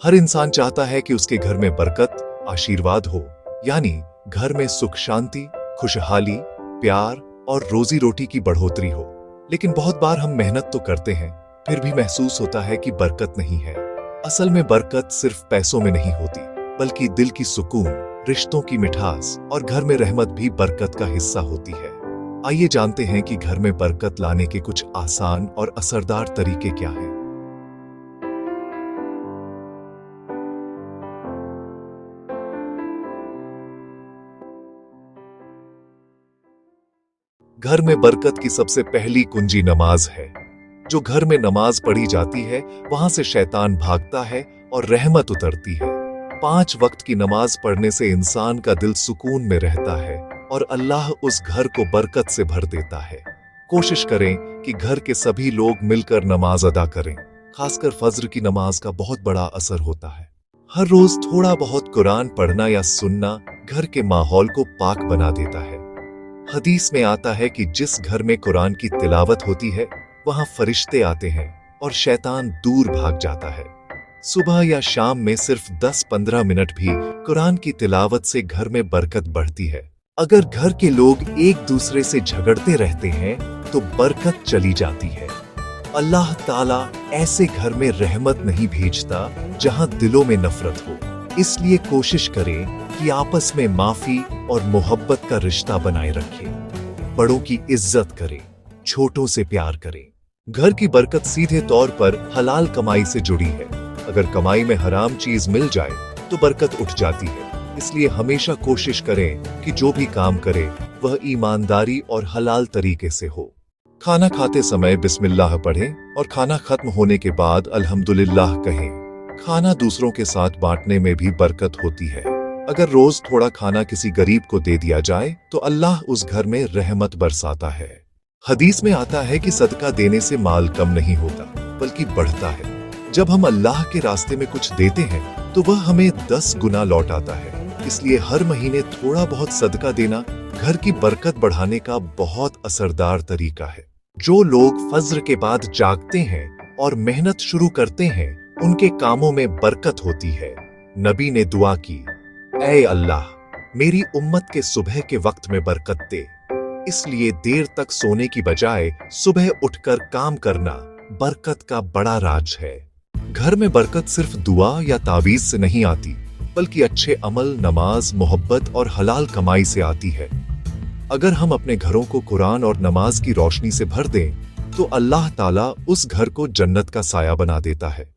हर इंसान चाहता है कि उसके घर में बरकत, आशीर्वाद हो, यानी घर में सुख शांति, खुशहाली, प्यार और रोजी रोटी की बढ़ोतरी हो। लेकिन बहुत बार हम मेहनत तो करते हैं, फिर भी महसूस होता है कि बरकत नहीं है। असल में बरकत सिर्फ पैसों में नहीं होती, बल्कि दिल की सुकून, रिश्तों की मिठास और घर में रहमत भी बरकत का हिस्सा होती है। आइए जानते हैं कि घर में बरकत लाने के कुछ आसान और असरदार तरीके क्या हैं। घर में बरकत की सबसे पहली कुंजी नमाज है। जो घर में नमाज पढ़ी जाती है, वहां से शैतान भागता है और रहमत उतरती है। 5 वक्त की नमाज पढ़ने से इंसान का दिल सुकून में रहता है और अल्लाह उस घर को बरकत से भर देता है। कोशिश करें कि घर के सभी लोग मिलकर नमाज अदा करें। खासकर फज्र की नमाज का बहुत बड़ा असर होता है। हर रोज थोड़ा बहुत कुरान पढ़ना या सुनना घर के माहौल को पाक बना देता है। हदीस में आता है कि जिस घर में कुरान की तिलावत होती है, वहां फरिश्ते आते हैं और शैतान दूर भाग जाता है। सुबह या शाम में सिर्फ 10-15 मिनट भी कुरान की तिलावत से घर में बरकत बढ़ती है। अगर घर के लोग एक दूसरे से झगड़ते रहते हैं, तो बरकत चली जाती है। अल्लाह ताला ऐसे घर में रहमत नहीं भेजता जहां दिलों में नफरत हो। इसलिए कोशिश करें कि आपस में माफी और मोहब्बत का रिश्ता बनाए रखें। बड़ों की इज्जत करें, छोटों से प्यार करें। घर की बरकत सीधे तौर पर हलाल कमाई से जुड़ी है। अगर कमाई में हराम चीज मिल जाए तो बरकत उठ जाती है। इसलिए हमेशा कोशिश करें कि जो भी काम करें वह ईमानदारी और हलाल तरीके से हो। खाना खाते समय बिस्मिल्लाह पढ़ें और खाना खत्म होने के बाद अल्हम्दुलिल्लाह कहें। खाना दूसरों के साथ बांटने में भी बरकत होती है। अगर रोज थोड़ा खाना किसी गरीब को दे दिया जाए तो अल्लाह उस घर में रहमत बरसाता है। हदीस में आता है कि सदका देने से माल कम नहीं होता, बल्कि बढ़ता है। जब हम अल्लाह के रास्ते में कुछ देते हैं तो वह हमें 10 गुना लौट आता है। इसलिए हर महीने थोड़ा बहुत सदका देना घर की बरकत बढ़ाने का बहुत असरदार तरीका है। जो लोग फज्र के बाद जागते हैं और मेहनत शुरू करते हैं, उनके कामों में बरकत होती है। नबी ने दुआ की, ऐ अल्लाह, मेरी उम्मत के सुबह के वक्त में बरकत दे। इसलिए देर तक सोने की बजाय सुबह उठकर काम करना बरकत का बड़ा राज है। घर में बरकत सिर्फ दुआ या तावीज से नहीं आती, बल्कि अच्छे अमल, नमाज, मोहब्बत और हलाल कमाई से आती है। अगर हम अपने घरों को कुरान और नमाज की रोशनी से भर दें, तो अल्लाह ताला उस घर को जन्नत का साया बना देता है।